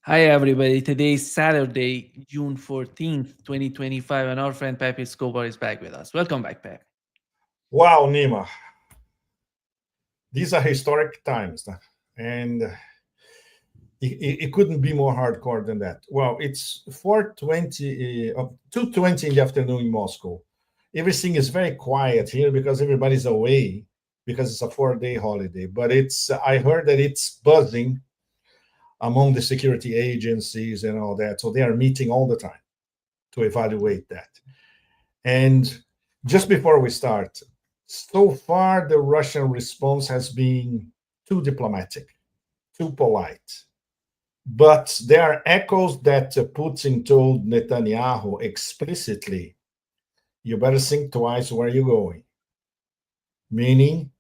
Hi, everybody. Today is Saturday, June 14th, 2025, and our friend Pepe Escobar is back with us. Welcome back, Pepe. Wow, Nima, these are historic times, and it couldn't be more hardcore than that. Well, it's 4:20, 2:20 in the afternoon in Moscow. Everything is very quiet here because everybody's away because it's a 4-day holiday. But I heard that it's buzzing among the security agencies and all that. So they are meeting all the time to evaluate that. And just before we start, so far the Russian response has been too diplomatic, too polite. But there are echoes that Putin told Netanyahu explicitly, you better think twice where you're going, meaning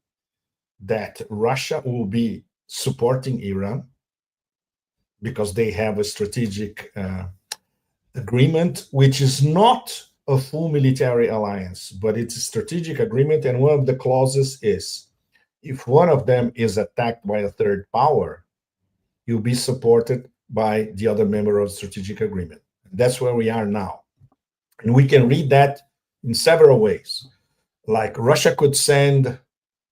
that Russia will be supporting Iran because they have a strategic agreement, which is not a full military alliance, but it's a strategic agreement. And one of the clauses is if one of them is attacked by a third power, you'll be supported by the other member of the strategic agreement. That's where we are now. And we can read that in several ways. Like Russia could send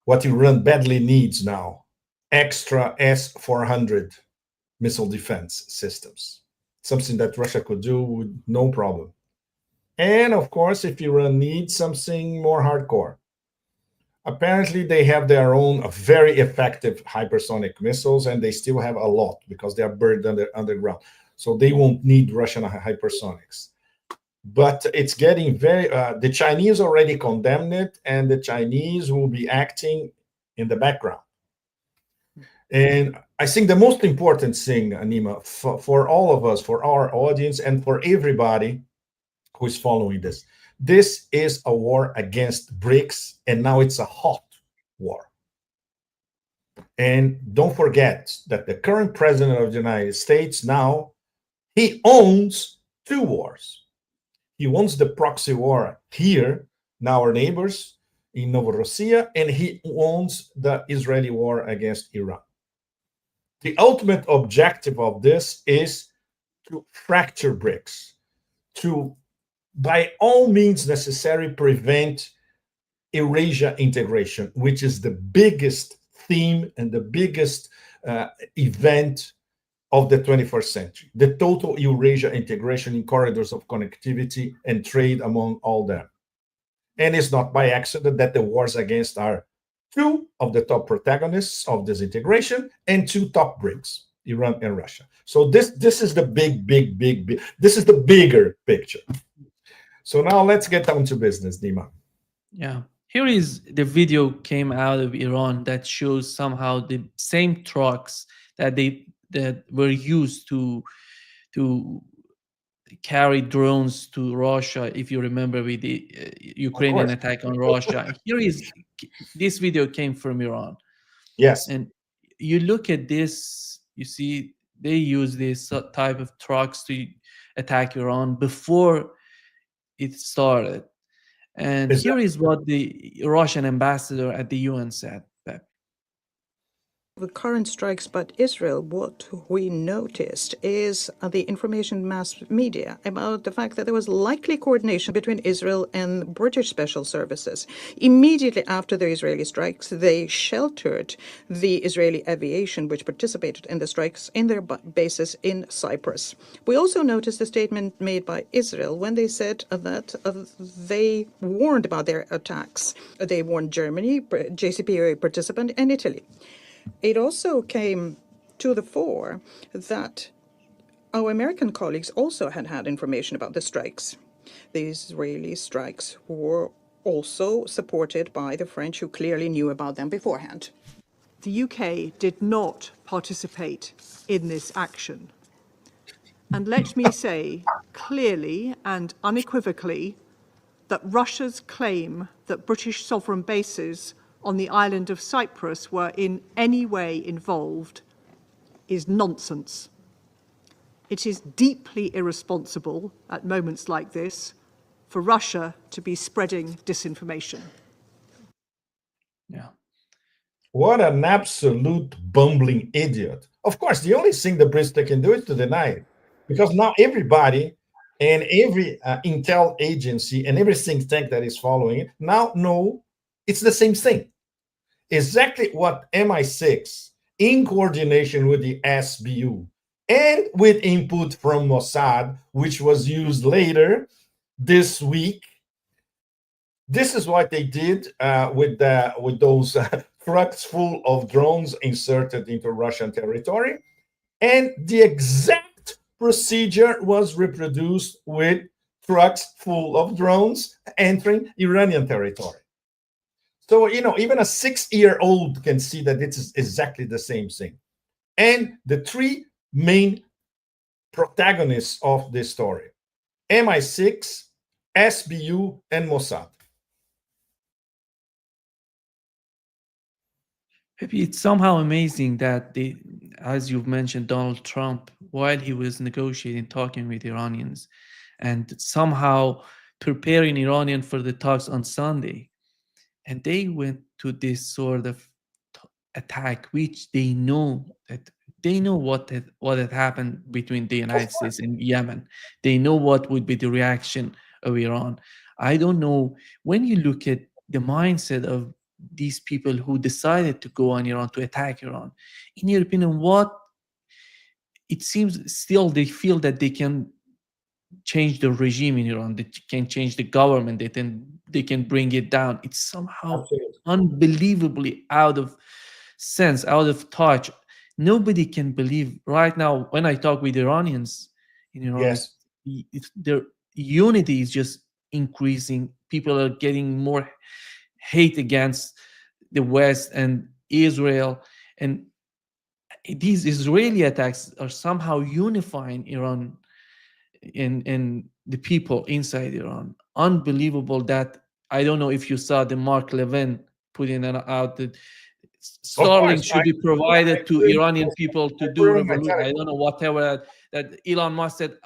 what Iran badly needs now extra S 400 missile defense systems, something that Russia could do with no problem. And of course, if Iran needs something more hardcore, apparently they have their own very effective hypersonic missiles, and they still have a lot because they are buried underground. So they won't need Russian hypersonics. But it's getting the Chinese already condemned it, and the Chinese will be acting in the background. And I think the most important thing, Anima, for all of us, for our audience, and for everybody who is following this is a war against BRICS, and now it's a hot war. And don't forget that the current president of the United States now, he owns two wars. He owns the proxy war here, now our neighbors in Novorossiya, and he owns the Israeli war against Iran. The ultimate objective of this is to fracture BRICS, to, by all means necessary, prevent Eurasia integration, which is the biggest theme and the biggest event of the 21st century, the total Eurasia integration in corridors of connectivity and trade among all them. And it's not by accident that the wars against are two of the top protagonists of this integration and two top BRICS, Iran and Russia. So this is the big, this is the bigger picture. So now let's get down to business, Dima. Yeah. Here is the video came out of Iran that shows somehow the same trucks that were used to carry drones to Russia. If you remember with the Of Ukrainian course. attack on Russia, here is this video came from Iran. Yes. And you look at this, you see they use this type of trucks to attack Iran before it started. And here Exactly. is what the Russian ambassador at the UN said. Pep. The current strikes by Israel, what we noticed is the information mass media about the fact that there was likely coordination between Israel and British special services. Immediately after the Israeli strikes, they sheltered the Israeli aviation, which participated in the strikes, in their bases in Cyprus. We also noticed a statement made by Israel when they said that they warned about their attacks. They warned Germany, JCPOA participant, and Italy. It also came to the fore that our American colleagues also had information about the strikes. The Israeli strikes were also supported by the French, who clearly knew about them beforehand. The UK did not participate in this action. And let me say clearly and unequivocally that Russia's claim that British sovereign bases on the island of Cyprus were in any way involved is nonsense. It is deeply irresponsible at moments like this for Russia to be spreading disinformation. Yeah. What an absolute bumbling idiot. Of course, the only thing the Brits can do is to deny it, because now everybody and every intel agency and every think tank that is following it now know it's the same thing. Exactly what MI6, in coordination with the SBU and with input from Mossad, which was used later this week. This is what they did with those trucks full of drones inserted into Russian territory, and the exact procedure was reproduced with trucks full of drones entering Iranian territory. So, even a 6-year-old can see that this is exactly the same thing. And the three main protagonists of this story: MI6, SBU, and Mossad. It's somehow amazing that as you've mentioned, Donald Trump, while he was negotiating, talking with Iranians, and somehow preparing Iranian for the talks on Sunday, and they went to this sort of attack, which they know what had happened between the United States and Yemen. They know what would be the reaction of Iran. I don't know, when you look at the mindset of these people who decided to go on Iran, to attack Iran, in your opinion, what it seems still they feel that they can change the regime in Iran, they can change the government, they can bring it down. It's somehow Absolutely. unbelievably out of sense, out of touch. Nobody can believe right now when I talk with Iranians in Iran, Yes. their unity is just increasing. People are getting more hate against the West and Israel, and these Israeli attacks are somehow unifying Iran and the people inside Iran. Unbelievable that I don't know if you saw the Mark Levin putting out that Of Starlink course, should be provided to Iranian people I to do put it in my revolution. I Telegram. don't know whatever that Elon Musk said.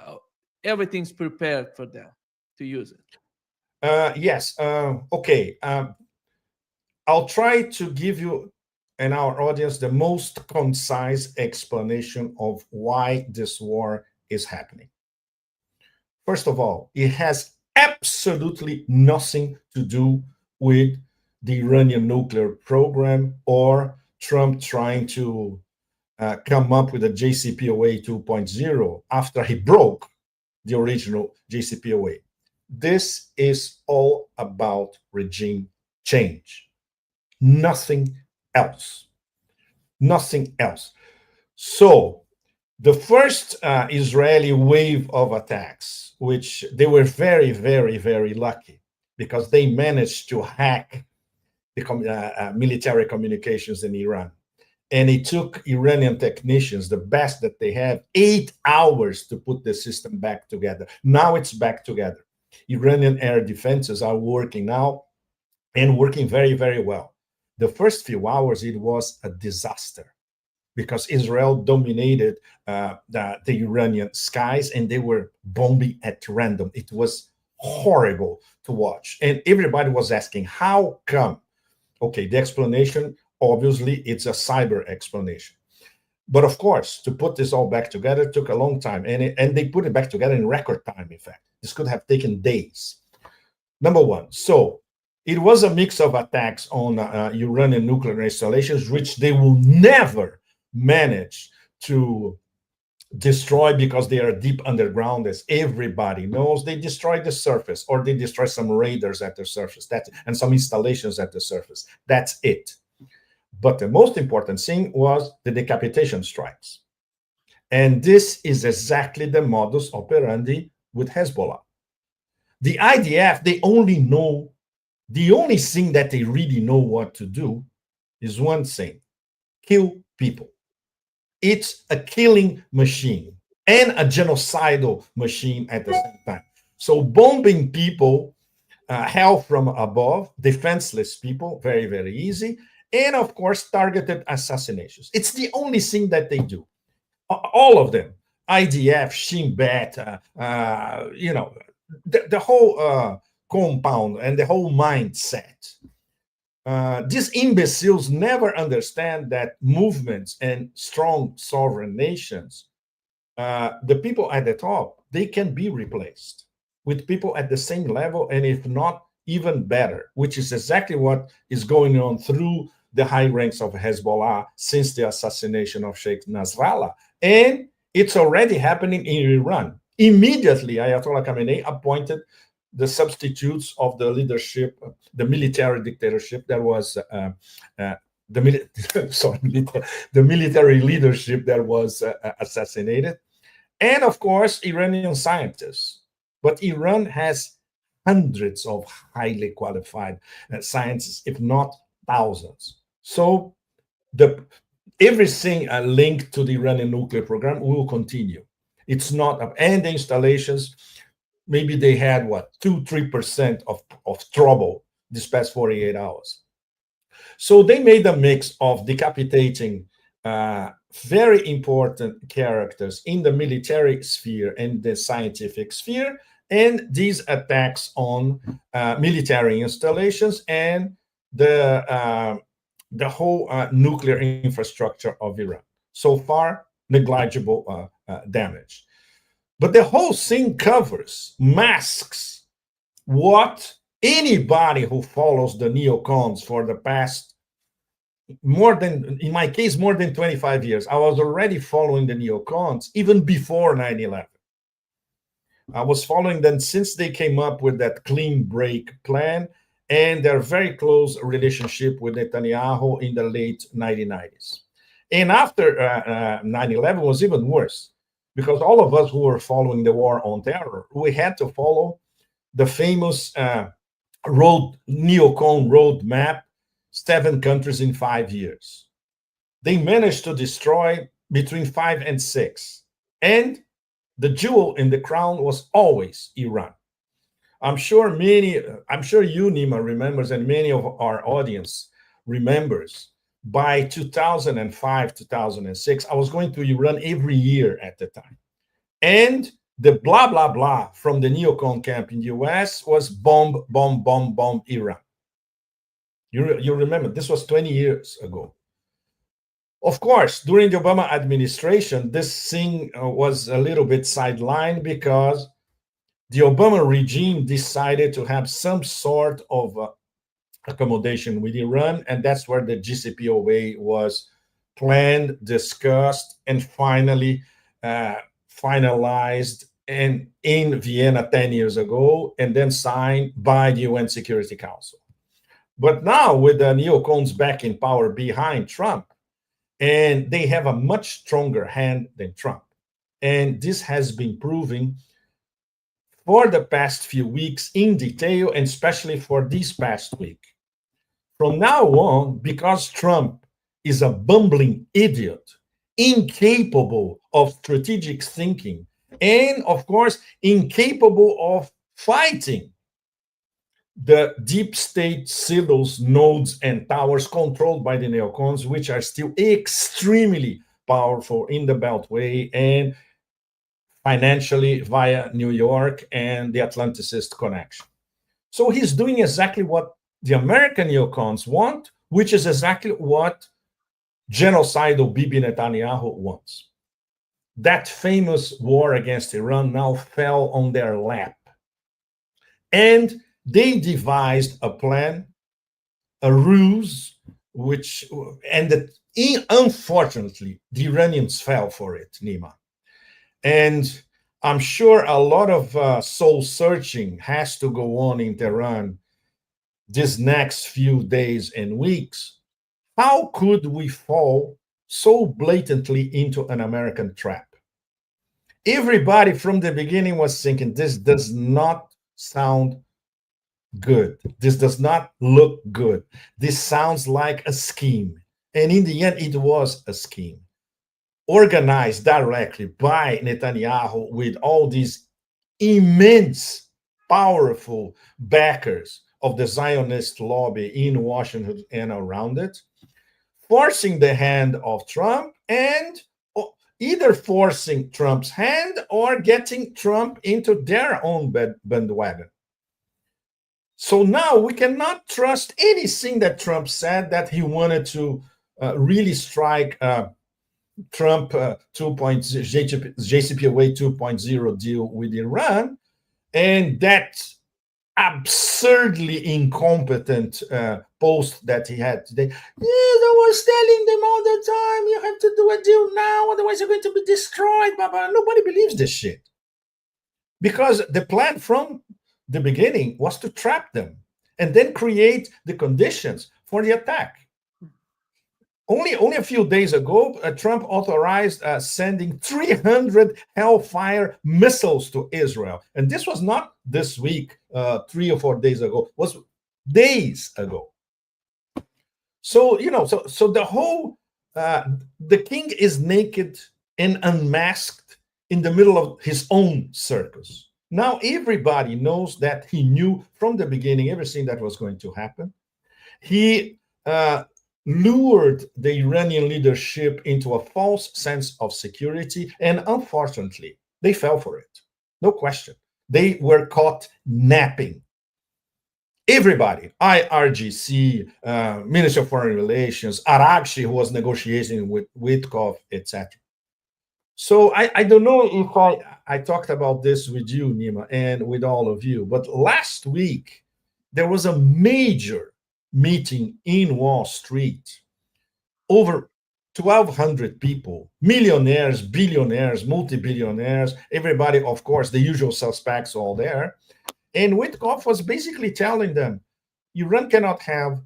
Everything's prepared for them to use it. Yes. Okay. I'll try to give you and our audience the most concise explanation of why this war is happening. First of all, it has absolutely nothing to do with the Iranian nuclear program or Trump trying to come up with a JCPOA 2.0 after he broke the original JCPOA. This is all about regime change. Nothing else. Nothing else. So, the first Israeli wave of attacks, which they were very, very, very lucky because they managed to hack the military communications in Iran. And it took Iranian technicians, the best that they have, 8 hours to put the system back together. Now it's back together. Iranian air defenses are working now and working very, very well. The first few hours, it was a disaster because Israel dominated the Iranian skies and they were bombing at random. It was horrible to watch. And everybody was asking, how come? Okay, the explanation, obviously, it's a cyber explanation. But of course, to put this all back together took a long time. And they put it back together in record time, in fact. This could have taken days. Number one, so it was a mix of attacks on Iranian nuclear installations, which they will never manage to destroy because they are deep underground, as everybody knows. They destroy the surface, or they destroy some radars at the surface, and some installations at the surface. That's it. But the most important thing was the decapitation strikes. And this is exactly the modus operandi with Hezbollah. The IDF, the only thing that they really know what to do is one thing: kill people. It's a killing machine and a genocidal machine at the same time. So bombing people, hell from above, defenseless people, very, very easy. And of course, targeted assassinations. It's the only thing that they do. All of them, IDF, Shin Bet, the whole compound and the whole mindset. these imbeciles never understand that movements and strong sovereign nations, the people at the top, they can be replaced with people at the same level, and if not, even better, which is exactly what is going on through the high ranks of Hezbollah since the assassination of Sheikh Nasrallah. And it's already happening in Iran. Immediately, Ayatollah Khamenei appointed the substitutes of the leadership, the military dictatorship that was the military leadership that was assassinated, and of course Iranian scientists. But Iran has hundreds of highly qualified scientists, if not thousands. So the everything linked to the Iranian nuclear program will continue. It's not, and the installations, maybe they had what, 2-3% of trouble this past 48 hours. So they made a mix of decapitating very important characters in the military sphere and the scientific sphere, and these attacks on military installations and the whole nuclear infrastructure of Iran. So far, negligible damage. But the whole thing covers, masks what anybody who follows the neocons for the past in my case, more than 25 years. I was already following the neocons even before 9/11. I was following them since they came up with that clean break plan and their very close relationship with Netanyahu in the late 1990s. And after 9/11 was even worse, because all of us who were following the war on terror, we had to follow the famous neocon roadmap, 7 countries in 5 years. They managed to destroy between 5 and 6. And the jewel in the crown was always Iran. I'm sure you, Nima, remembers, and many of our audience remembers, by 2005, 2006, I was going to Iran every year at the time. And the blah, blah, blah from the neocon camp in the US was bomb, bomb, bomb, bomb Iran. You remember, this was 20 years ago. Of course, during the Obama administration, this thing was a little bit sidelined because the Obama regime decided to have some sort of accommodation with Iran, and that's where the JCPOA was planned, discussed, and finally finalized in Vienna 10 years ago, and then signed by the UN Security Council. But now, with the neocons back in power behind Trump, and they have a much stronger hand than Trump. And this has been proven for the past few weeks in detail, and especially for this past week. From now on, because Trump is a bumbling idiot, incapable of strategic thinking, and of course, incapable of fighting the deep state silos, nodes, and towers controlled by the neocons, which are still extremely powerful in the Beltway and financially via New York and the Atlanticist connection. So he's doing exactly what the American neocons want, which is exactly what genocidal Bibi Netanyahu wants. That famous war against Iran now fell on their lap. And they devised a plan, a ruse, unfortunately, the Iranians fell for it, Nima. And I'm sure a lot of soul searching has to go on in Tehran these next few days and weeks. How could we fall so blatantly into an American trap? Everybody from the beginning was thinking, this does not sound good. This does not look good. This sounds like a scheme. And in the end, it was a scheme organized directly by Netanyahu with all these immense, powerful backers of the Zionist lobby in Washington and around it, forcing the hand of Trump, and either forcing Trump's hand or getting Trump into their own bandwagon. So now we cannot trust anything that Trump said, that he wanted to really strike Trump 2.0 JCPOA 2.0 deal with Iran, and that absurdly incompetent post that he had today. Yes, I was telling them all the time, you have to do a deal now, otherwise you're going to be destroyed. Blah, blah. Nobody believes this shit. Because the plan from the beginning was to trap them and then create the conditions for the attack. Only a few days ago, Trump authorized sending 300 Hellfire missiles to Israel. And this was not this week, 3 or 4 days ago, it was days ago. So, so the whole, the king is naked and unmasked in the middle of his own circus. Now everybody knows that he knew from the beginning everything that was going to happen. He lured the Iranian leadership into a false sense of security, and unfortunately, they fell for it. No question. They were caught napping. Everybody, IRGC, Ministry of Foreign Relations, Araghchi, who was negotiating with Witkoff, etc. So I don't know if I talked about this with you, Nima, and with all of you, but last week, there was a major meeting in Wall Street. Over 1,200 people, millionaires, billionaires, multi-billionaires, everybody, of course, the usual suspects all there. And Witkoff was basically telling them, Iran cannot have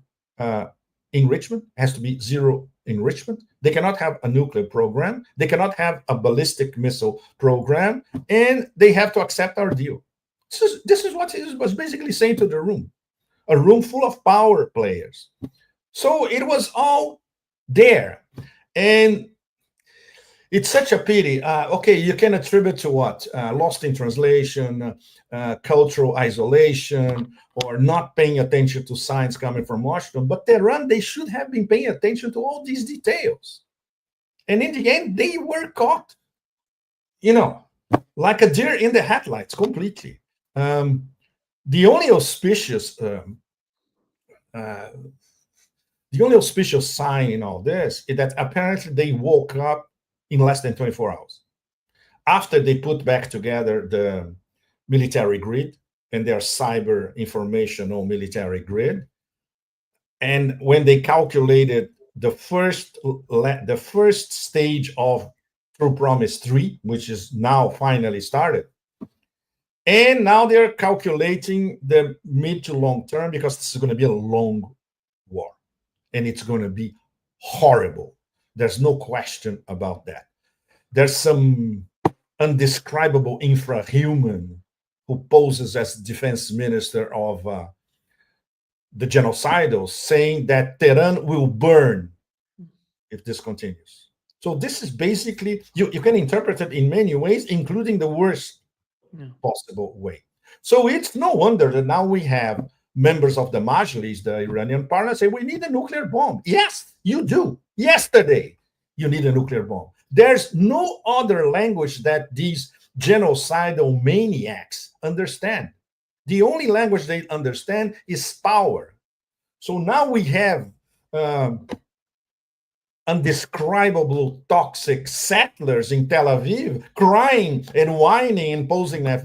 enrichment, has to be zero enrichment. They cannot have a nuclear program. They cannot have a ballistic missile program. And they have to accept our deal. This is what he was basically saying to the room. A room full of power players. So it was all there. And it's such a pity. Okay, you can attribute to what? Lost in translation, cultural isolation, or not paying attention to signs coming from Washington. But Tehran, they should have been paying attention to all these details. And in the end, they were caught, like a deer in the headlights completely. The only auspicious sign in all this is that apparently they woke up in less than 24 hours after they put back together the military grid and their cyber informational military grid. And when they calculated the first stage of True Promise 3, which is now finally started, and now they're calculating the mid to long term, because this is going to be a long war and it's going to be horrible. There's no question about that. There's some undescribable infrahuman who poses as defense minister of the genocidals, saying that Tehran will burn if this continues. So this is basically, you can interpret it in many ways, including the worst possible way. So it's no wonder that now we have members of the Majlis, the Iranian parliament, say we need a nuclear bomb. Yes, you do. Yesterday, you need a nuclear bomb. There's no other language that these genocidal maniacs understand. The only language they understand is power. So now we have undescribable toxic settlers in Tel Aviv crying and whining and posing as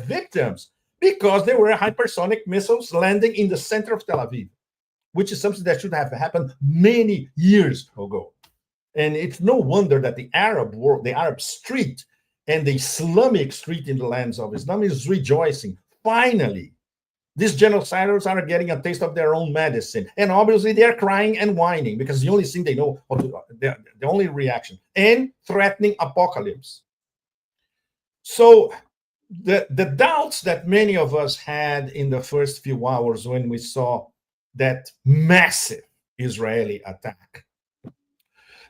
victims because there were hypersonic missiles landing in the center of Tel Aviv, which is something that should have happened many years ago. And it's no wonder that the Arab world, the Arab street, and the Islamic street in the lands of Islam is rejoicing. Finally, these genocidals are getting a taste of their own medicine. And obviously they're crying and whining because the only thing they know, the only reaction, and threatening apocalypse. So the doubts that many of us had in the first few hours when we saw that massive Israeli attack,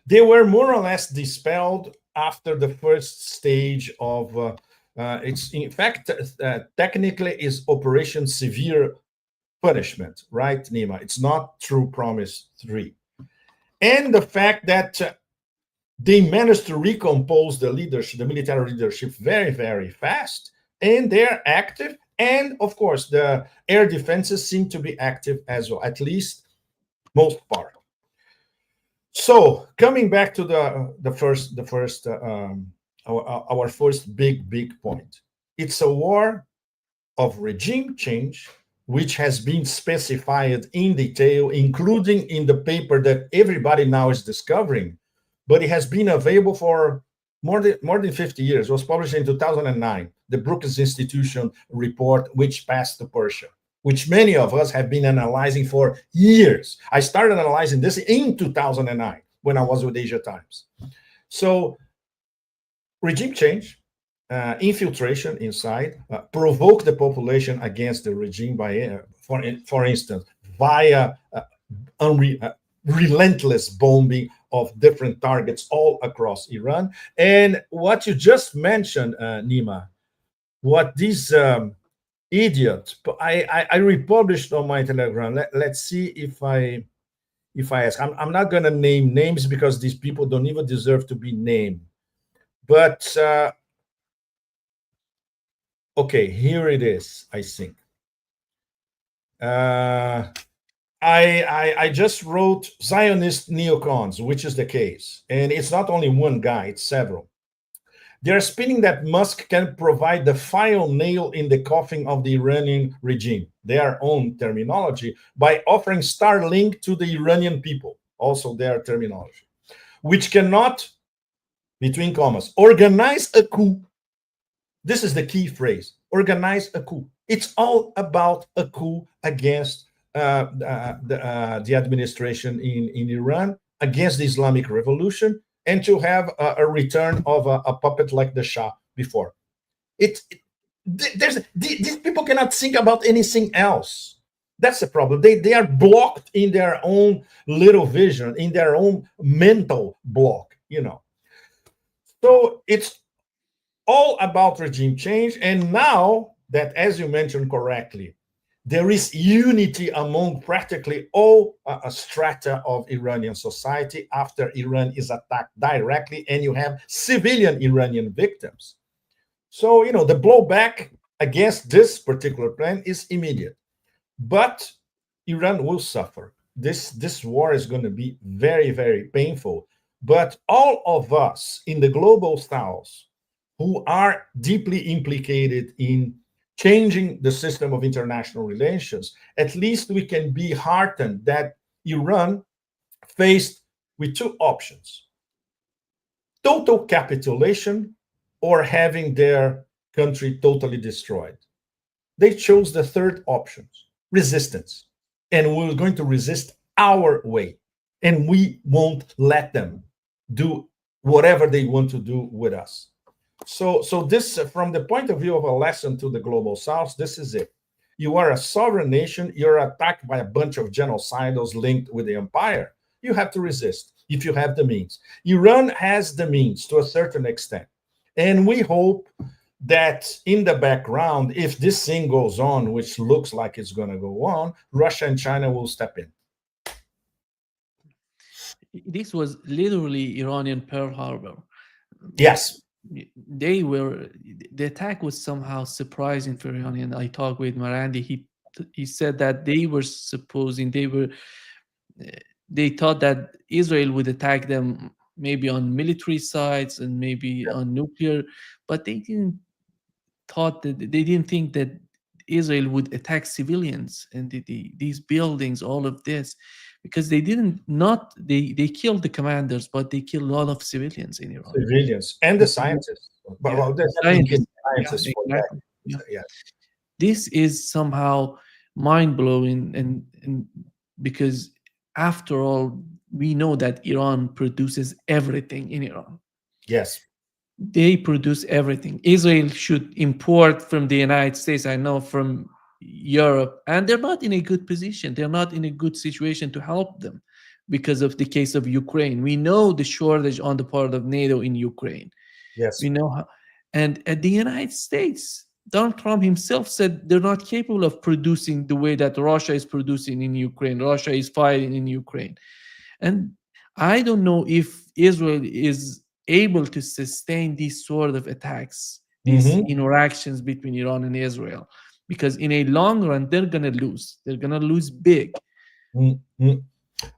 they were more or less dispelled after the first stage of it's in fact technically is Operation Severe Punishment, right, Nima? It's not True Promise 3. And the fact that they managed to recompose the leadership, the military leadership, very, very fast, and they're active And of course, the air defenses seem to be active as well, at least most part. So coming back to our first big point, it's a war of regime change, which has been specified in detail, including in the paper that everybody now is discovering, but it has been available for more than 50 years. It was published in 2009, the Brookings Institution report, which passed to Persia, which many of us have been analyzing for years. I started analyzing this in 2009 when I was with Asia Times. So regime change, infiltration inside, provoke the population against the regime by, for instance, via relentless bombing of different targets all across Iran. And what you just mentioned, Nima, what these idiots, I republished on my Telegram. Let's see if I ask. I'm not going to name names because these people don't even deserve to be named. But okay, here it is, I think. I just wrote Zionist neocons, which is the case. And it's not only one guy, it's several. They're spinning that Musk can provide the final nail in the coffin of the Iranian regime, their own terminology, by offering Starlink to the Iranian people, also their terminology, which cannot, between commas, organize a coup. This is the key phrase, organize a coup. It's all about a coup against the administration in Iran, against the Islamic Revolution, and to have a return of a puppet like the Shah before. These people cannot think about anything else. That's the problem. They are blocked in their own little vision, in their own mental block, So it's all about regime change. And now that, as you mentioned correctly, there is unity among practically all strata of Iranian society after Iran is attacked directly, and you have civilian Iranian victims. So, the blowback against this particular plan is immediate. But Iran will suffer. This war is going to be very, very painful. But all of us in the global south who are deeply implicated in changing the system of international relations, at least we can be heartened that Iran faced with two options: total capitulation or having their country totally destroyed. They chose the third option, resistance. And we're going to resist our way. And we won't let them do whatever they want to do with us. So this, from the point of view of a lesson to the global south, this is it. You are a sovereign nation. You're attacked by a bunch of genocidals linked with the empire. You have to resist if you have the means. Iran has the means to a certain extent. And we hope that in the background, if this thing goes on, which looks like it's going to go on, Russia and China will step in. This was literally Iranian Pearl Harbor. Yes. The attack was somehow surprising for Iranian. I talked with Marandi. He said that they thought that Israel would attack them maybe on military sites and maybe on nuclear, but they didn't think that Israel would attack civilians and these buildings, all of this, because they killed the commanders, but they killed a lot of civilians in Iran. Civilians and the scientists. But scientists for that. Yeah. This is somehow mind-blowing, and because after all, we know that Iran produces everything in Iran. Yes. They produce everything. Israel should import from the United States, I know, from Europe, and they're not in a good position. They're not in a good situation to help them because of the case of Ukraine. We know the shortage on the part of NATO in Ukraine. Yes. We know how, and at the United States, Donald Trump himself said they're not capable of producing the way that Russia is producing in Ukraine. Russia is fighting in Ukraine. And I don't know if Israel is able to sustain these sort of attacks, these interactions between Iran and Israel, because in a long run they're gonna lose. They're gonna lose big. Mhm.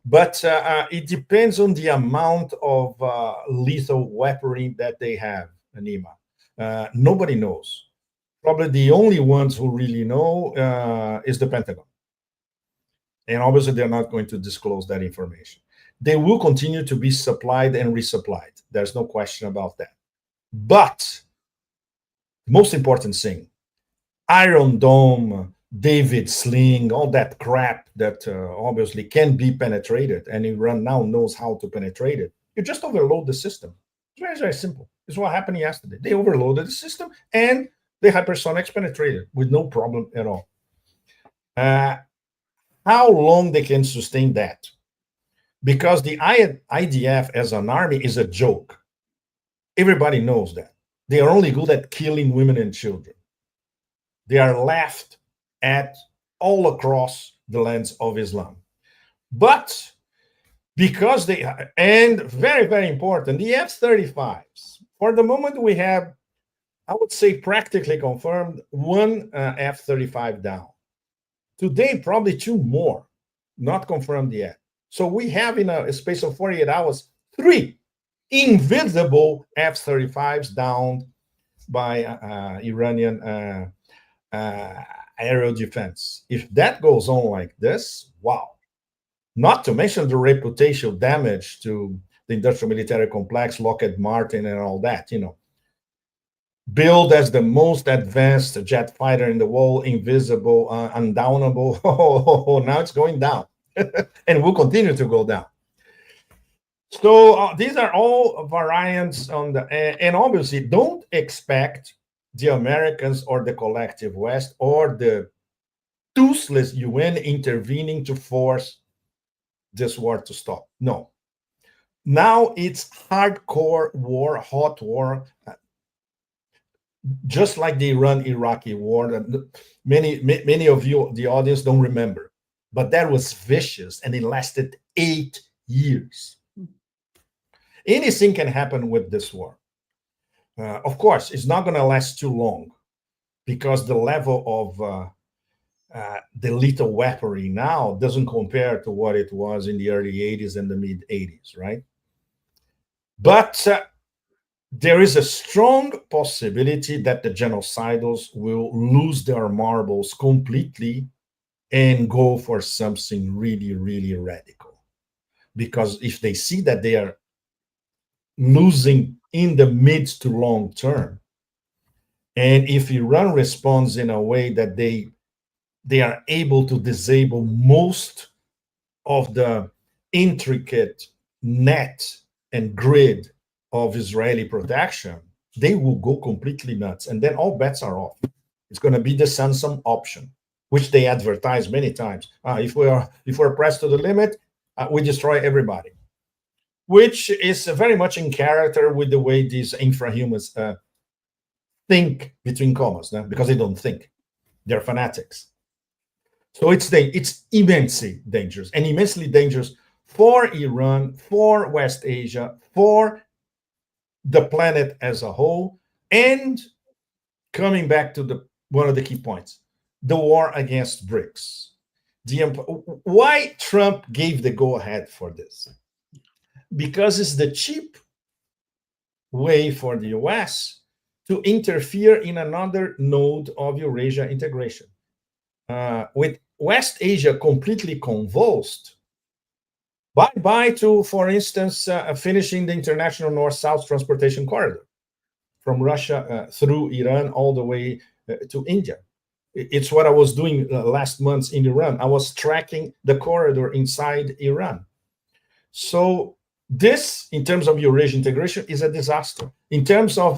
But it depends on the amount of lethal weaponry that they have, Anima. Nobody knows. Probably the only ones who really know is the Pentagon. And obviously, they're not going to disclose that information. They will continue to be supplied and resupplied. There's no question about that. But the most important thing, Iron Dome, David Sling, all that crap that obviously can be penetrated, and Iran now knows how to penetrate it. You just overload the system. It's very, very simple. It's what happened yesterday. They overloaded the system, and the hypersonics penetrated with no problem at all. How long they can sustain that? Because the IDF as an army is a joke. Everybody knows that. They are only good at killing women and children. They are laughed at all across the lands of Islam. But because they, and very, very important, the F-35s, for the moment we have, I would say practically confirmed, one F-35 down. Today, probably two more, not confirmed yet. So we have in a space of 48 hours, 3 invisible F-35s down by Iranian aerial defense. If that goes on like this, wow. Not to mention the reputational damage to the industrial military complex, Lockheed Martin and all that, you know. Billed as the most advanced jet fighter in the world, invisible, undownable. Now it's going down and will continue to go down. So these are all variants on the, and obviously don't expect the Americans or the collective West or the toothless UN intervening to force this war to stop. No. Now it's hardcore war, hot war, just like the Iran-Iraqi war that many of you, the audience, don't remember. But that was vicious, and it lasted 8 years. Anything can happen with this war. Of course, it's not going to last too long because the level of the lethal weaponry now doesn't compare to what it was in the early 80s and the mid 80s, right? But there is a strong possibility that the genocidals will lose their marbles completely and go for something really, really radical. Because if they see that they are losing in the mid to long term, and if Iran responds in a way that they are able to disable most of the intricate net and grid of Israeli protection, they will go completely nuts. And then all bets are off. It's going to be the Samsung option, which they advertise many times. If we're pressed to the limit, we destroy everybody, which is very much in character with the way these infrahumans think, between commas, because they don't think. They're fanatics. So it's immensely dangerous, and immensely dangerous for Iran, for West Asia, for the planet as a whole. And coming back to one of the key points, the war against BRICS. Why Trump gave the go-ahead for this? Because it's the cheap way for the US to interfere in another node of Eurasia integration. With West Asia completely convulsed, bye-bye to, for instance, finishing the international north-south transportation corridor from Russia through Iran all the way to India. It's what I was doing last month in Iran. I was tracking the corridor inside Iran. So this, in terms of Eurasia integration, is a disaster. In terms of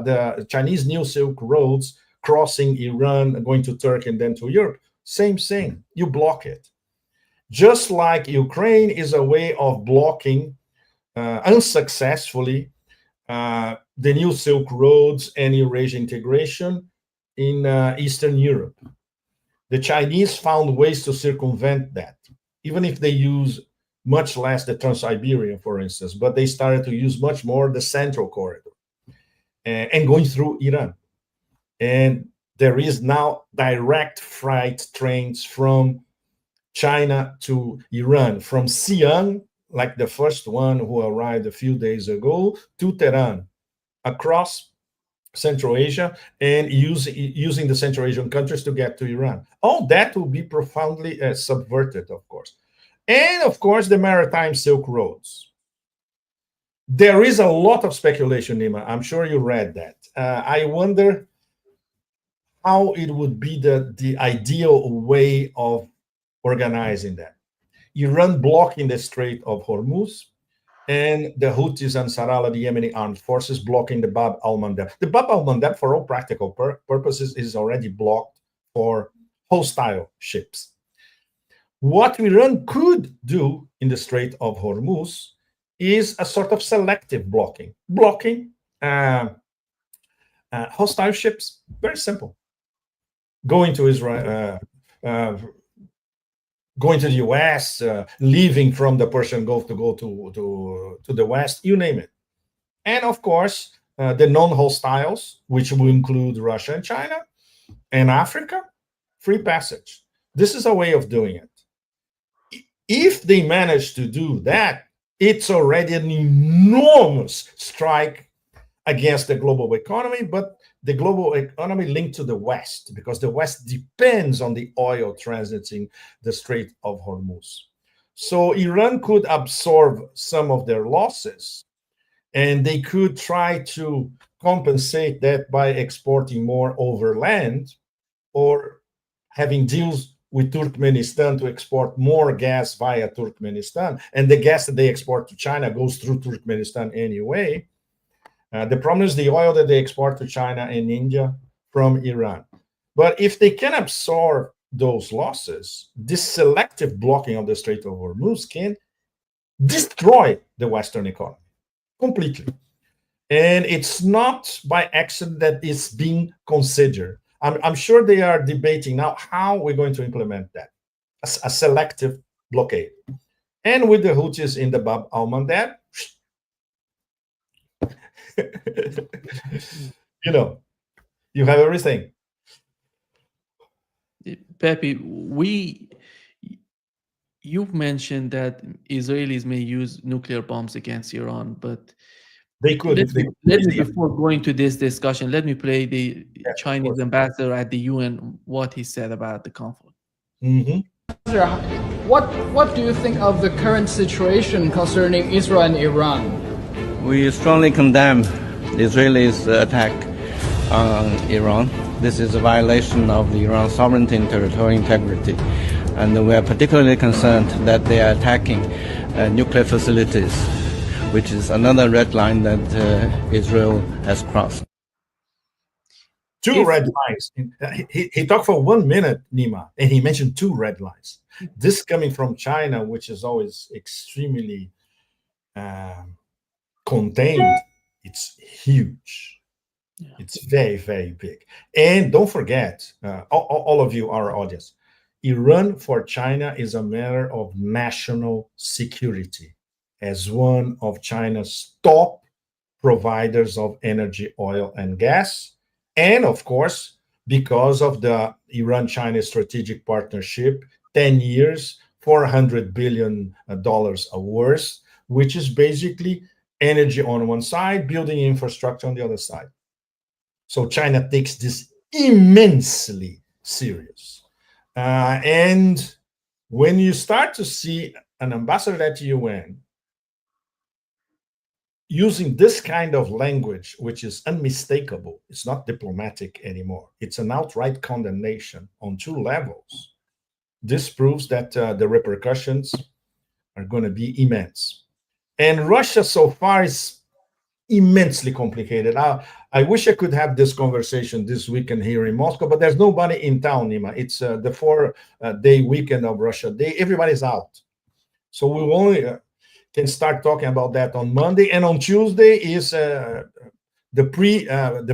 the Chinese New Silk Roads crossing Iran, going to Turkey and then to Europe, same thing. You block it. Just like Ukraine is a way of blocking unsuccessfully the New Silk Roads and Eurasia integration in Eastern Europe. The Chinese found ways to circumvent that, even if they use much less the Trans-Siberian, for instance, but they started to use much more the Central Corridor and going through Iran. And there is now direct freight trains from China to Iran, from Xi'an, like the first one who arrived a few days ago, to Tehran, across Central Asia, and using the Central Asian countries to get to Iran. All that will be profoundly subverted, of course. And of course, the maritime Silk Roads. There is a lot of speculation, Nima. I'm sure you read that. I wonder how it would be the ideal way of organizing that. Iran blocking the Strait of Hormuz, and the Houthis and Sarala, the Yemeni armed forces, blocking the Bab al-Mandab. The Bab al-Mandab, for all practical purposes, is already blocked for hostile ships. What Iran could do in the Strait of Hormuz is a sort of selective blocking hostile ships. Very simple. Going to Israel, going to the US, leaving from the Persian Gulf to go to the West, you name it. And of course, the non-hostiles, which will include Russia and China and Africa, free passage. This is a way of doing it. If they manage to do that, it's already an enormous strike against the global economy, but the global economy linked to the West, because the West depends on the oil transiting the Strait of Hormuz. So Iran could absorb some of their losses, and they could try to compensate that by exporting more overland or having deals with Turkmenistan to export more gas via Turkmenistan. And the gas that they export to China goes through Turkmenistan anyway. The problem is the oil that they export to China and India from Iran. But if they can absorb those losses, this selective blocking of the Strait of Hormuz can destroy the Western economy completely. And it's not by accident that it's being considered. I'm sure they are debating now how we're going to implement that, a selective blockade. And with the Houthis in the Bab al-Mandab, you have everything. Pepe, you've mentioned that Israelis may use nuclear bombs against Iran, but they could. Before going to this discussion, let me play the Chinese ambassador at the UN, what he said about the conflict. Mm-hmm. What do you think of the current situation concerning Israel and Iran? We strongly condemn the Israelis' attack on Iran. This is a violation of the Iran's sovereignty and territorial integrity. And we are particularly concerned that they are attacking nuclear facilities, which is another red line that Israel has crossed. Two red lines. He talked for 1 minute, Nima, and he mentioned two red lines. This coming from China, which is always extremely contained, it's huge. Yeah. It's very, very big. And don't forget, all of you, our audience, Iran for China is a matter of national security, as one of China's top providers of energy, oil, and gas. And of course, because of the Iran-China strategic partnership, 10 years, $400 billion a worth, which is basically energy on one side, building infrastructure on the other side. So China takes this immensely serious. And when you start to see an ambassador at the UN using this kind of language, which is unmistakable, it's not diplomatic anymore, it's an outright condemnation on two levels, this proves that the repercussions are going to be immense. And Russia so far is immensely complicated. I wish I could have this conversation this weekend here in Moscow, but there's nobody in town, Nima. It's the 4-day weekend of Russia Day. Everybody's out. So we only can start talking about that on Monday. And on Tuesday is the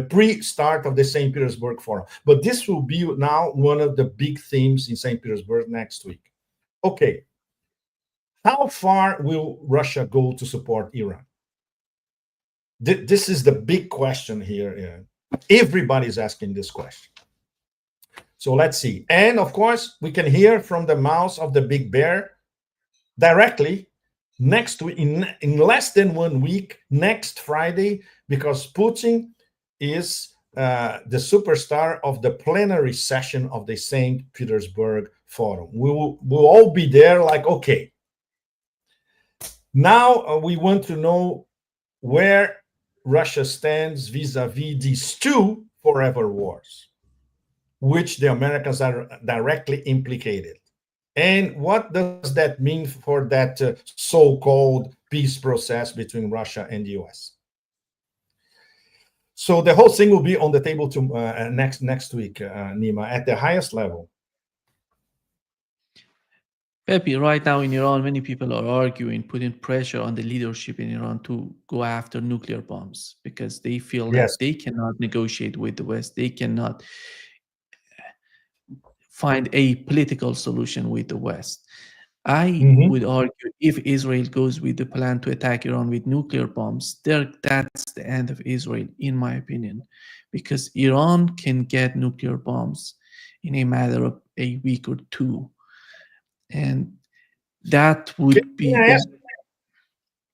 pre-start of the St. Petersburg Forum. But this will be now one of the big themes in St. Petersburg next week. Okay. How far will Russia go to support Iran? This is the big question here. Everybody's asking this question. So let's see. And of course, we can hear from the mouth of the big bear directly next week, in less than 1 week, next Friday, because Putin is the superstar of the plenary session of the St. Petersburg Forum. We'll all be there like, okay, now we want to know where Russia stands vis-a-vis these two forever wars, which the Americans are directly implicated. And what does that mean for that so-called peace process between Russia and the US? So the whole thing will be on the table to next week, Nima, at the highest level. Pepe, right now in Iran, many people are arguing, putting pressure on the leadership in Iran to go after nuclear bombs because they feel Yes. that they cannot negotiate with the West. They cannot find a political solution with the West. I would argue if Israel goes with the plan to attack Iran with nuclear bombs, that's the end of Israel, in my opinion, because Iran can get nuclear bombs in a matter of a week or two. And that would be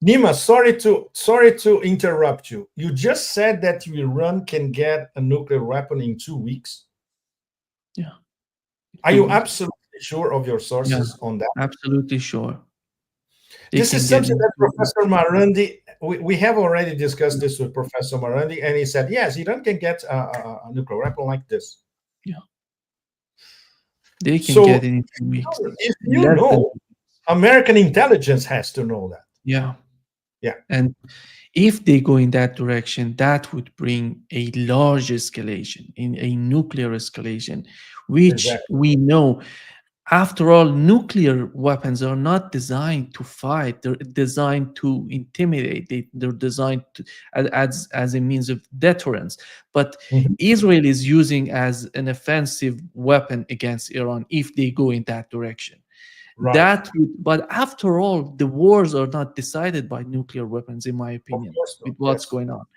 Nima, sorry to interrupt you. You just said that Iran can get a nuclear weapon in 2 weeks. Yeah. Are you absolutely sure of your sources on that? Absolutely sure. This is something that Professor Marandi, we have already discussed this with Professor Marandi, and he said, yes, Iran can get a nuclear weapon like this. Yeah. They can get it in 2 weeks. If you know, American intelligence has to know that. Yeah. Yeah. And if they go in that direction, that would bring a large escalation, in a nuclear escalation, which we know, after all, nuclear weapons are not designed to fight. They're designed to intimidate. They're designed to, as a means of deterrence. But Israel is using as an offensive weapon against Iran if they go in that direction. Right. But after all, the wars are not decided by nuclear weapons, in my opinion, with what's going on.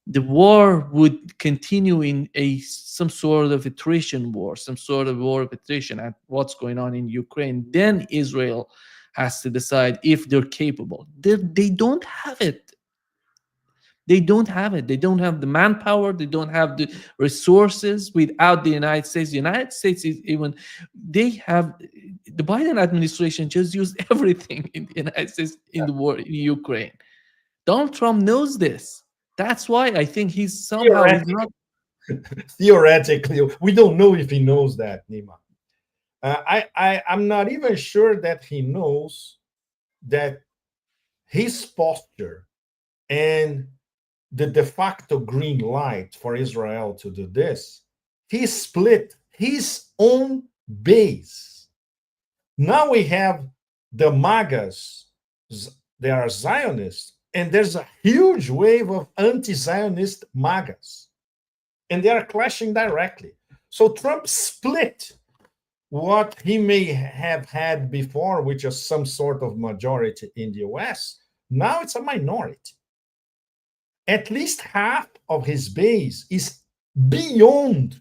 The war would continue in some sort of attrition war, some sort of war of attrition at what's going on in Ukraine. Then Israel has to decide if they're capable. They don't have it. They don't have it. They don't have the manpower. They don't have the resources without the United States. The United States is even, they have, the Biden administration just used everything in the United States in the war in Ukraine. Donald Trump knows this. That's why I think he's somehow not. Theoretically, we don't know if he knows that, Nima. I'm not even sure that he knows that his posture and the de facto green light for Israel to do this, he split his own base. Now we have the MAGAs, they are Zionists, and there's a huge wave of anti-Zionist MAGAs, and they are clashing directly. So Trump split what he may have had before, which is some sort of majority in the US. Now it's a minority. At least half of his base is beyond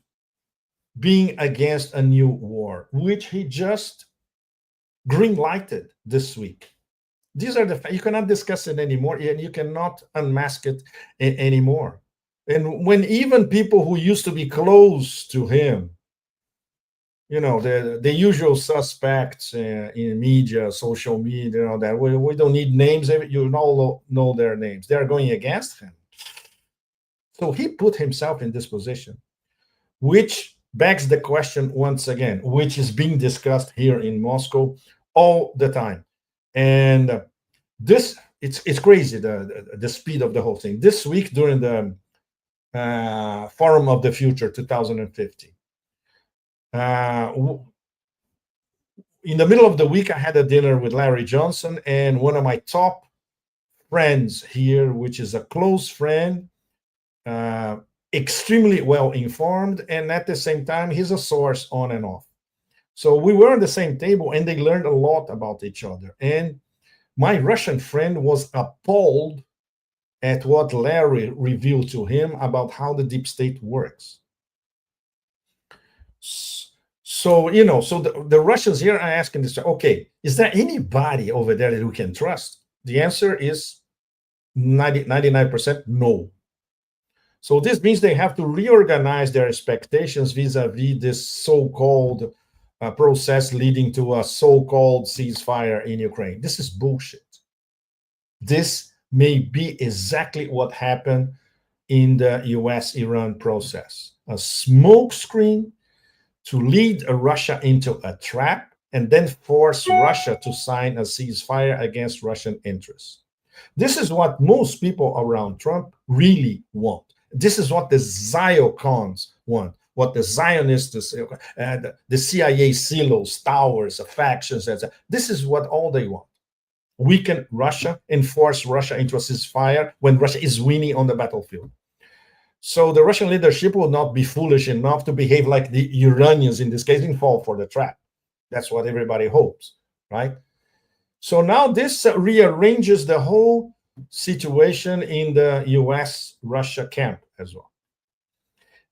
being against a new war, which he just green-lighted this week. These are the, you cannot discuss it anymore, and you cannot unmask it anymore. And when even people who used to be close to him, you know, the usual suspects in media, social media, you know, that we don't need names, you all know their names. They are going against him. So he put himself in this position, which begs the question once again, which is being discussed here in Moscow all the time. And this, it's crazy, the speed of the whole thing. This week during the Forum of the Future 2050, in the middle of the week, I had a dinner with Larry Johnson and one of my top friends here, which is a close friend, extremely well informed, and at the same time, he's a source on and off. So we were on the same table, and they learned a lot about each other. And my Russian friend was appalled at what Larry revealed to him about how the deep state works. So, so the Russians here are asking this, okay, is there anybody over there that we can trust? The answer is 99% no. So this means they have to reorganize their expectations vis-a-vis this so-called process leading to a so-called ceasefire in Ukraine. This is bullshit. This may be exactly what happened in the US-Iran process. A smokescreen to lead Russia into a trap and then force Russia to sign a ceasefire against Russian interests. This is what most people around Trump really want. This is what the Ziocons want, what the Zionists, the CIA silos, towers, factions, etc. This is what all they want. Weaken Russia and force Russia into a ceasefire when Russia is winning on the battlefield. So the Russian leadership will not be foolish enough to behave like the Iranians in this case and fall for the trap. That's what everybody hopes, right? So now this rearranges the whole situation in the US-Russia camp as well.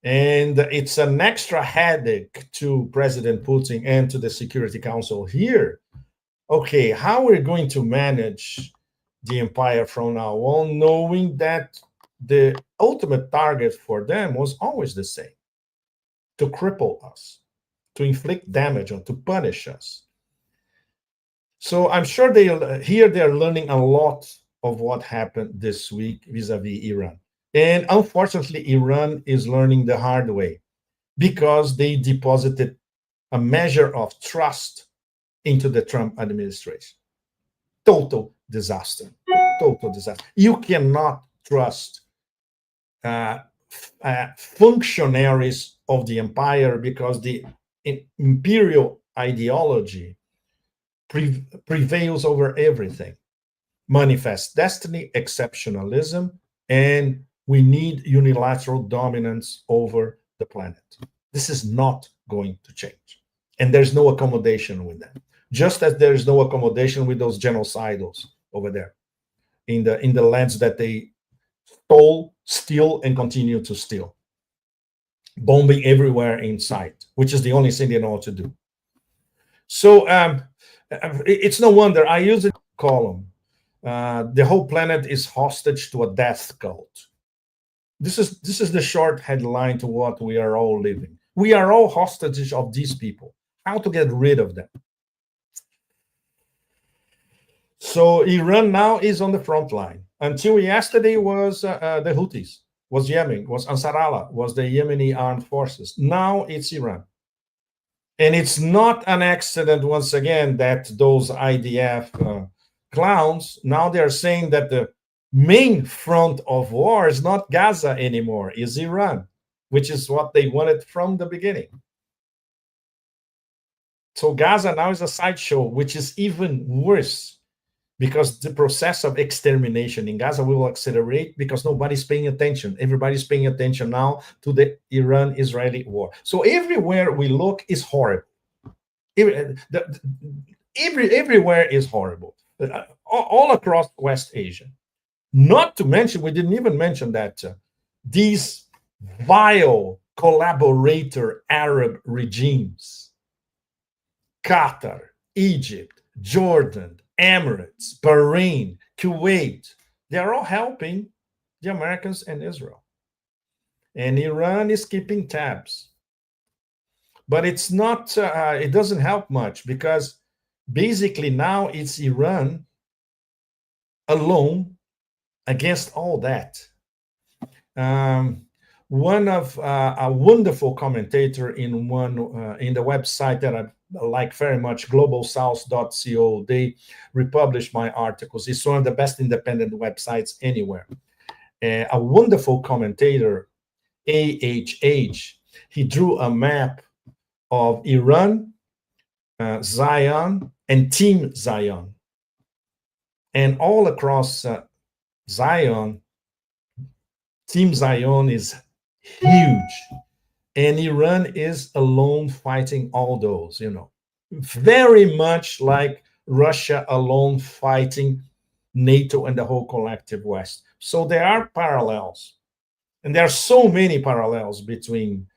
And it's an extra headache to President Putin and to the Security Council here. Okay, how we're going to manage the empire from now on, knowing that the ultimate target for them was always the same: to cripple us, to inflict damage on, to punish us. So I'm sure they're learning a lot of what happened this week vis-a-vis Iran. And unfortunately, Iran is learning the hard way because they deposited a measure of trust into the Trump administration. Total disaster. Total disaster. You cannot trust functionaries of the empire because the imperial ideology prevails over everything. Manifest destiny, exceptionalism, and we need unilateral dominance over the planet. This is not going to change. And there's no accommodation with that. Just as there's no accommodation with those genocidals over there in the lands that they stole, steal, and continue to steal. Bombing everywhere in sight, which is the only thing they know how to do. So it's no wonder I use a column. The whole planet is hostage to a death cult. This is the short headline to what we are all living. We are all hostages of these people. How to get rid of them? So Iran now is on the front line. Until yesterday was the Houthis, was Yemen, was Ansar Allah, was the Yemeni armed forces. Now it's Iran. And it's not an accident, once again, that those IDF clowns, now they're saying that the main front of war is not Gaza anymore, is Iran, which is what they wanted from the beginning. So Gaza now is a sideshow, which is even worse because the process of extermination in Gaza will accelerate because nobody's paying attention. Everybody's paying attention now to the Iran-Israeli war. So everywhere we look is horrible. Everywhere is horrible. All across West Asia. Not to mention, we didn't even mention that these vile collaborator Arab regimes, Qatar, Egypt, Jordan, Emirates, Bahrain, Kuwait, they're all helping the Americans and Israel. And Iran is keeping tabs. But it's not, it doesn't help much because basically now it's Iran alone against all that. One of a wonderful commentator in the website that I like very much, globalsouth.co, they republish my articles. It's one of the best independent websites anywhere. A wonderful commentator, AHH, he drew a map of Iran, Zion, and Team Zion. And all across Zion, Team Zion is huge. And Iran is alone fighting all those, very much like Russia alone fighting NATO and the whole collective West. So there are parallels. And there are so many parallels between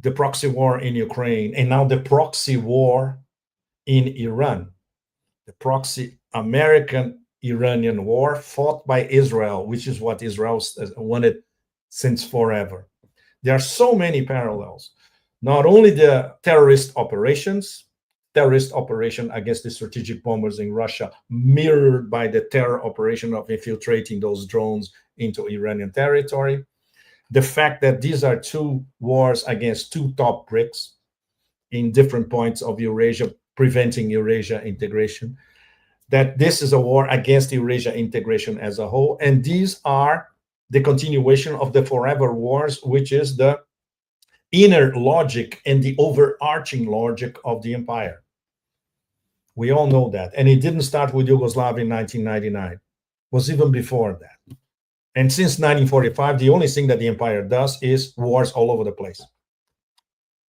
the proxy war in Ukraine, and now the proxy war in Iran, the proxy American-Iranian war fought by Israel, which is what Israel wanted since forever. There are so many parallels. Not only the terrorist operation against the strategic bombers in Russia, mirrored by the terror operation of infiltrating those drones into Iranian territory. The fact that these are two wars against two top BRICS in different points of Eurasia, preventing Eurasia integration, that this is a war against Eurasia integration as a whole. And these are the continuation of the forever wars, which is the inner logic and the overarching logic of the empire. We all know that. And it didn't start with Yugoslavia in 1999. It was even before that. And since 1945, the only thing that the empire does is wars all over the place.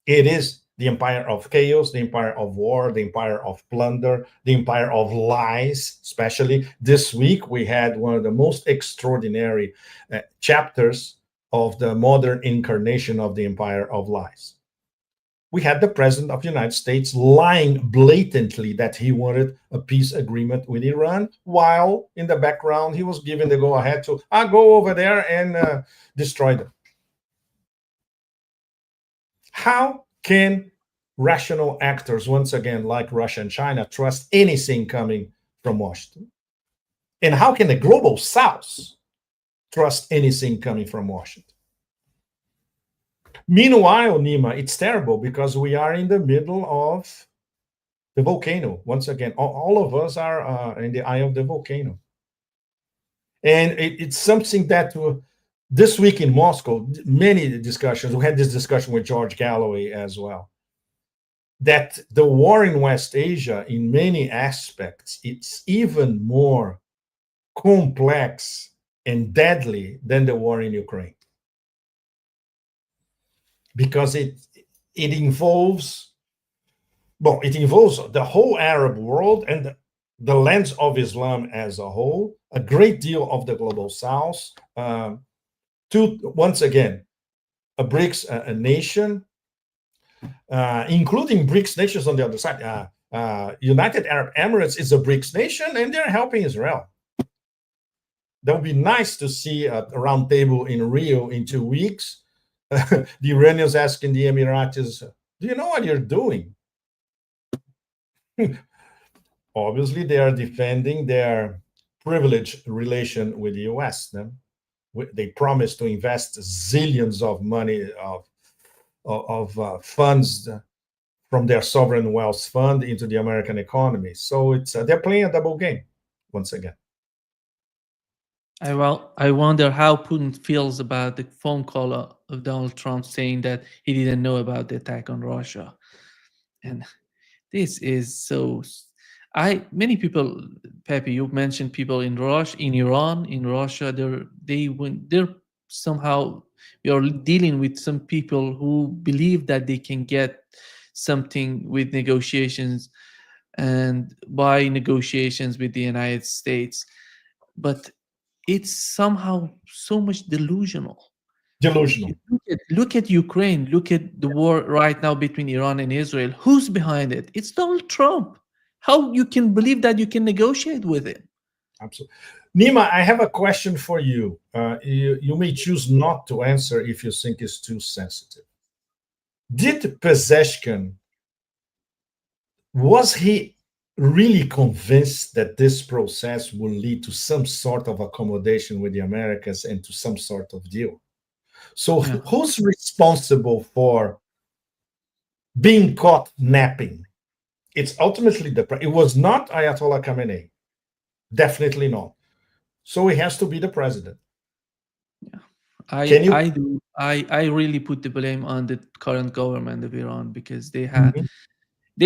It is the empire of chaos, the empire of war, the empire of plunder, the empire of lies. Especially this week, we had one of the most extraordinary chapters of the modern incarnation of the empire of lies. We had the president of the United States lying blatantly that he wanted a peace agreement with Iran, while in the background he was given the go-ahead to go over there and destroy them. How can rational actors, once again, like Russia and China, trust anything coming from Washington? And how can the global South trust anything coming from Washington? Meanwhile, Nima, it's terrible because we are in the middle of the volcano. Once again, all of us are in the eye of the volcano. And it's something that this week in Moscow, many discussions, we had this discussion with George Galloway as well, that the war in West Asia, in many aspects, it's even more complex and deadly than the war in Ukraine. Because it involves the whole Arab world and the lens of Islam as a whole, a great deal of the global South, once again, a BRICS a nation, including BRICS nations on the other side. United Arab Emirates is a BRICS nation, and they're helping Israel. That would be nice to see a round table in Rio in 2 weeks. The Iranians asking the Emiratis, do you know what you're doing? Obviously, they are defending their privileged relation with the US. They promised to invest zillions of money of funds from their sovereign wealth fund into the American economy. So they're playing a double game once again. I wonder how Putin feels about the phone call of Donald Trump saying that he didn't know about the attack on Russia. And this is so. Many people, Pepe, you mentioned people in Iran, in Russia. They're somehow, we are dealing with some people who believe that they can get something with negotiations and by negotiations with the United States, but it's somehow so much delusional. Look at Ukraine. Look at the war right now between Iran and Israel. Who's behind it? It's Donald Trump. How you can believe that you can negotiate with him? Absolutely. Nima, I have a question for you. You may choose not to answer if you think it's too sensitive. Did Pezeshkian, was he really convinced that this process will lead to some sort of accommodation with the Americans and to some sort of deal? So who's responsible for being caught napping? It's ultimately it was not Ayatollah Khamenei. Definitely not. So he has to be the president. Yeah. I really put the blame on the current government of Iran because they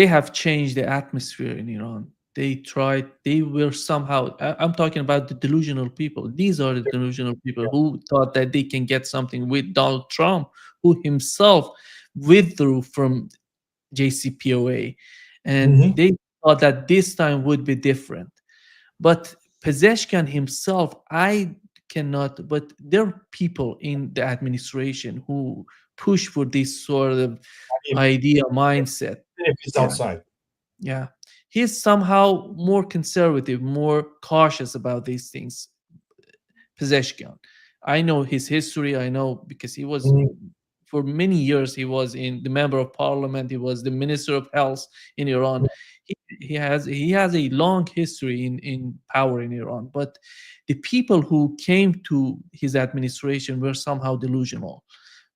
have changed the atmosphere in Iran. They were somehow, I'm talking about the delusional people. These are the delusional people who thought that they can get something with Donald Trump, who himself withdrew from JCPOA. And they thought that this time would be different. But Pezeshkian himself, I cannot, but there are people in the administration who push for this sort of If, idea mindset. if it's Yeah, outside. yeah. He's somehow more conservative, more cautious about these things. Pezeshkian. I know his history. I know because he was Mhm. for many years he was in the member of parliament. He was the minister of health in Iran. He has a long history in power in Iran. But the people who came to his administration were somehow delusional.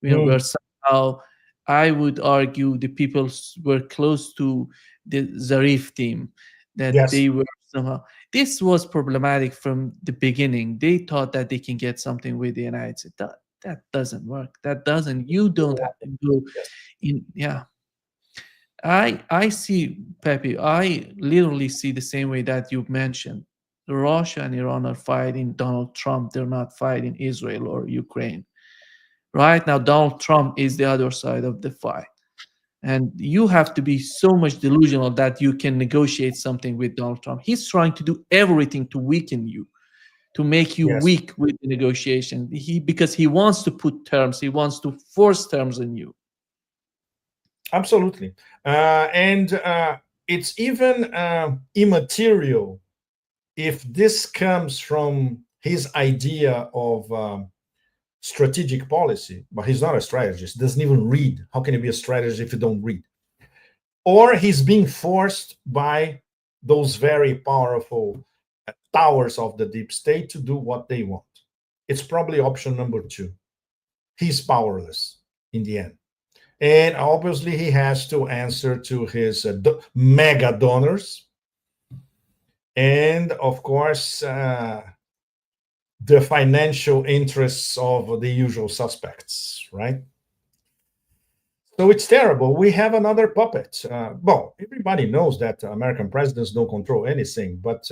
Were Mm. somehow, I would argue, the people were close to the Zarif team, that Yes, they were somehow, this was problematic from the beginning. They thought that they can get something with the United States. That doesn't work. That doesn't. You don't have to go yes. in. Yeah, I see, Pepe. I literally see the same way that you mentioned. Russia and Iran are fighting Donald Trump. They're not fighting Israel or Ukraine. Right now, Donald Trump is the other side of the fight. And you have to be so much delusional that you can negotiate something with Donald Trump. He's trying to do everything to weaken you, to make you Yes, weak with the negotiation. Because he wants to put terms, he wants to force terms on you. absolutely. And it's even immaterial if this comes from his idea of strategic policy, but he's not a strategist, doesn't even read. How can you be a strategist if you don't read? Or he's being forced by those very powerful towers of the deep state to do what they want. It's probably option number two. He's powerless in the end. And obviously, he has to answer to his mega donors. And of course, the financial interests of the usual suspects, right? So it's terrible. We have another puppet. Well, everybody knows that American presidents don't control anything, but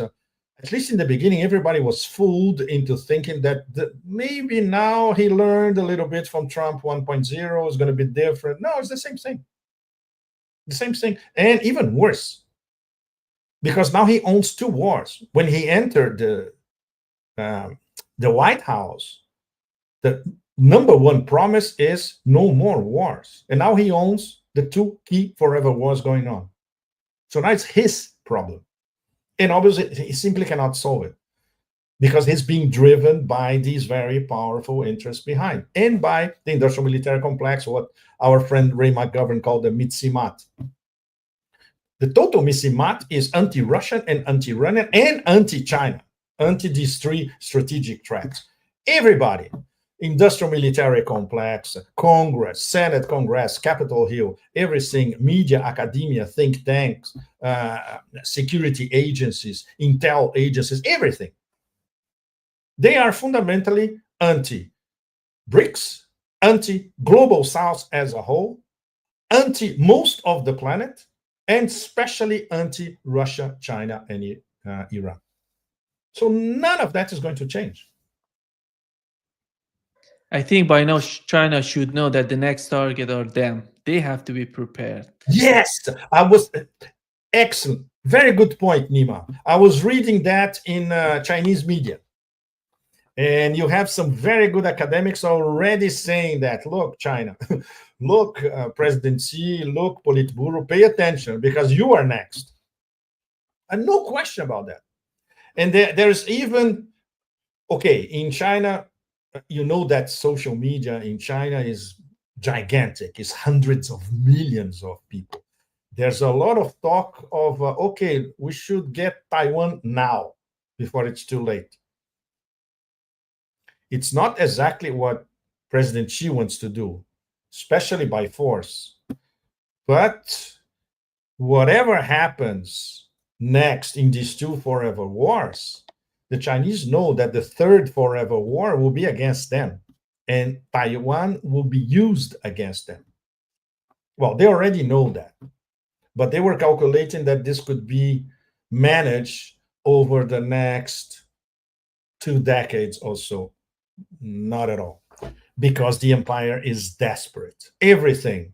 at least in the beginning, everybody was fooled into thinking that maybe now he learned a little bit from Trump 1.0 is going to be different. No, it's the same thing. The same thing. And even worse, because now he owns two wars. When he entered the White House, the number one promise is no more wars. And now he owns the two key forever wars going on. So now it's his problem. And obviously, he simply cannot solve it because he's being driven by these very powerful interests behind and by the industrial military complex, what our friend Ray McGovern called the Mitsimat. The total Mitsimat is anti-Russian and anti-Iranian and anti-China, anti these three strategic threats. Everybody, industrial military complex, Congress, Senate, Congress, Capitol Hill, everything, media, academia, think tanks, security agencies, intel agencies, everything. They are fundamentally anti-BRICS, anti-global South as a whole, anti most of the planet, and especially anti-Russia, China, and Iran. So none of that is going to change. I think by now China should know that the next target are them. They have to be prepared. Yes, I was excellent. Very good point, Nima. I was reading that in Chinese media. And you have some very good academics already saying that, look, China, look, President Xi, look, Politburo, pay attention because you are next. And no question about that. And there's even, okay, in China, you know that social media in China is gigantic. It's hundreds of millions of people. There's a lot of talk of, okay, we should get Taiwan now before it's too late. It's not exactly what President Xi wants to do, especially by force. But whatever happens next in these two forever wars, the Chinese know that the third forever war will be against them, and Taiwan will be used against them. Well, they already know that, but they were calculating that this could be managed over the next 2 decades or so. Not at all, because the empire is desperate. Everything,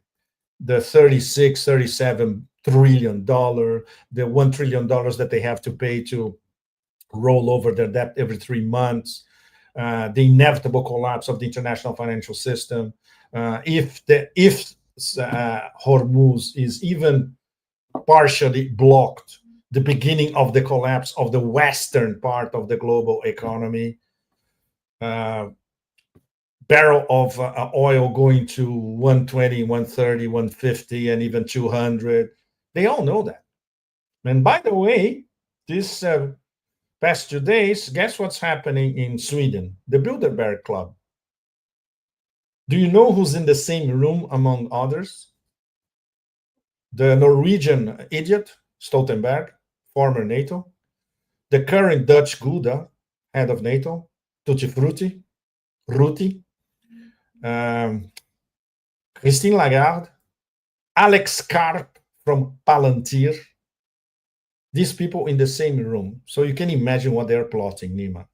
the 36, 37 trillion dollar, the $1 trillion that they have to pay to roll over their debt every 3 months, the inevitable collapse of the international financial system, if Hormuz is even partially blocked, the beginning of the collapse of the western part of the global economy, barrel of oil going to 120, 130, 150, and even 200. They all know that. And by the way, this past 2 days, guess what's happening in Sweden? The Bilderberg Club. Do you know who's in the same room among others? The Norwegian idiot, Stoltenberg, former NATO. The current Dutch Gouda, head of NATO, Tutti Frutti, Ruti. Christine Lagarde, Alex Karp from Palantir. These people in the same room. So you can imagine what they're plotting, Nima.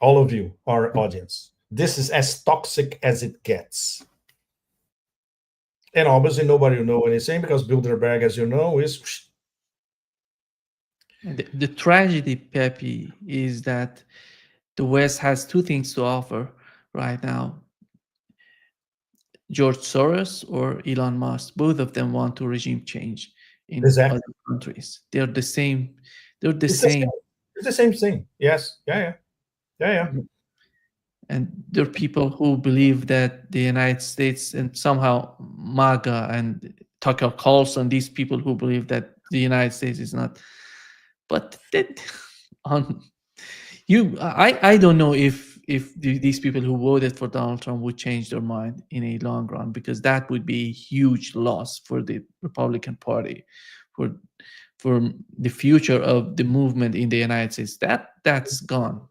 All of you, our audience. This is as toxic as it gets. And obviously nobody will know anything because Bilderberg, as you know, is... The tragedy, Pepe, is that the West has two things to offer right now. George Soros or Elon Musk, both of them want to regime change in Exactly. other countries. They're the same. They're the It's same. It's the same thing. Yes. Yeah. And there are people who believe that the United States and somehow MAGA and Tucker Carlson, these people who believe that the United States is not. But that, I don't know if these people who voted for Donald Trump would change their mind in a long run, because that would be a huge loss for the Republican Party, for the future of the movement in the United States. That's gone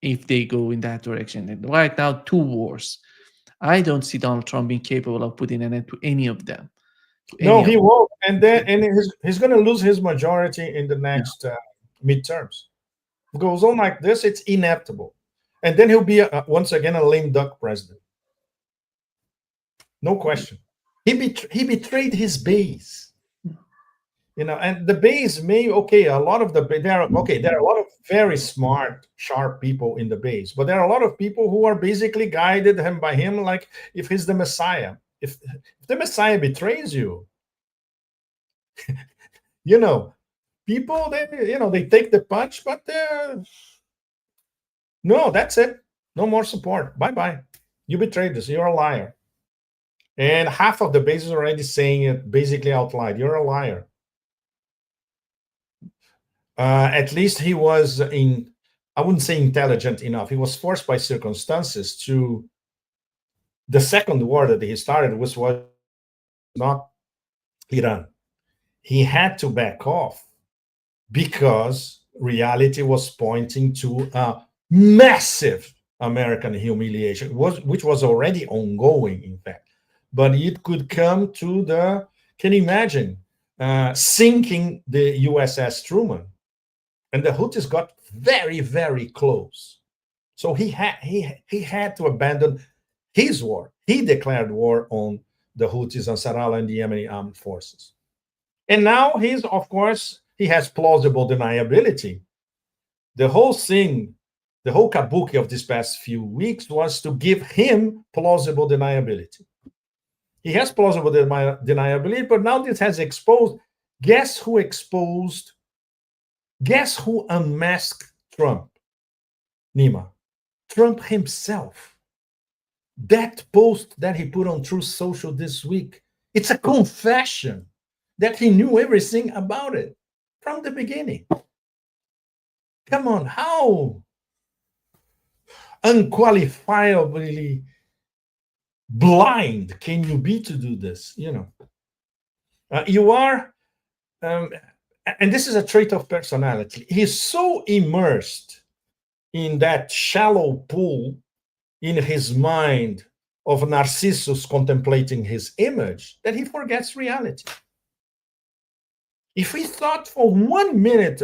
if they go in that direction. And right now, 2 wars. I don't see Donald Trump being capable of putting an end to any of them. No, he won't. And he's going to lose his majority in the next midterms. If it goes on like this, it's inevitable. And then he'll be once again a lame duck president. No question. He betrayed his base. And the base may there are a lot of very smart, sharp people in the base, but there are a lot of people who are basically guided by him, like if he's the Messiah. If the Messiah betrays you, people they take the punch, but no, that's it. No more support. Bye. You betrayed us. You're a liar. And half of the base is already saying it basically out loud. You're a liar. At least he was I wouldn't say intelligent enough. He was forced by circumstances to the second war that he started, which was not Iran. He had to back off because reality was pointing to a massive American humiliation, which was already ongoing, in fact. But it could come to can you imagine, sinking the USS Truman? And the Houthis got very, very close. So he had to abandon his war. He declared war on the Houthis, Ansarallah, and the Yemeni armed forces. And now he has plausible deniability. The whole thing, the whole kabuki of these past few weeks was to give him plausible deniability. He has plausible deniability, but now this has exposed. Guess who unmasked Trump? Nima. Trump himself. That post that he put on Truth Social this week, it's a confession that he knew everything about it from the beginning. Come on, how unqualifiably blind can you be to do this? You are, and this is a trait of personality. He's so immersed in that shallow pool in his mind of Narcissus contemplating his image that he forgets reality. If he thought for 1 minute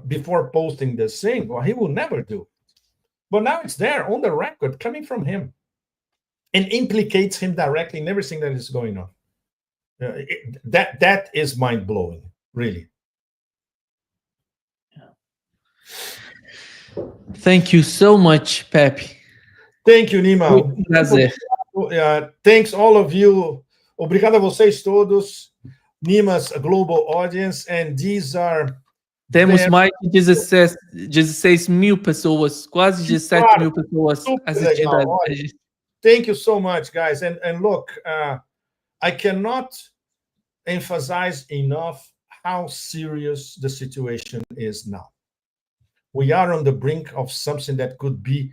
before posting this thing, well, he will never do it. But now it's there on the record coming from him and implicates him directly in everything that is going on. That is mind-blowing, really. Thank you so much, Pepe. Thank you, Nima. Muito prazer. Thanks all of you. Obrigado a vocês todos. Nima's global audience, and these are Temos very- mais de 16 mil pessoas, quase 17 mil pessoas super assistindo legal. a gente. Thank you so much, guys. And look, I cannot emphasize enough how serious the situation is now. We are on the brink of something that could be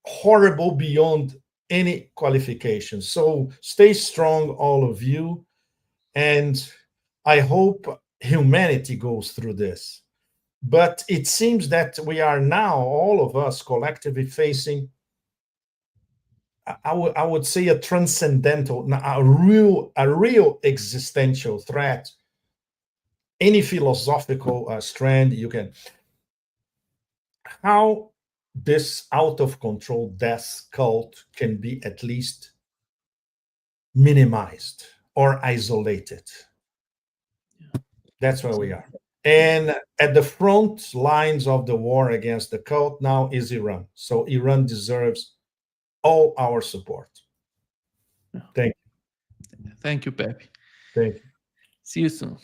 horrible beyond any qualification. So stay strong, all of you. And I hope humanity goes through this. But it seems that we are now, all of us collectively, facing, I would say, a transcendental, a real existential threat. Any philosophical strand you can. How this out of control death cult can be at least minimized or isolated. That's where we are. And at the front lines of the war against the cult now is Iran. So Iran deserves all our support. Thank you. Thank you, Pepe. Thank you. See you soon.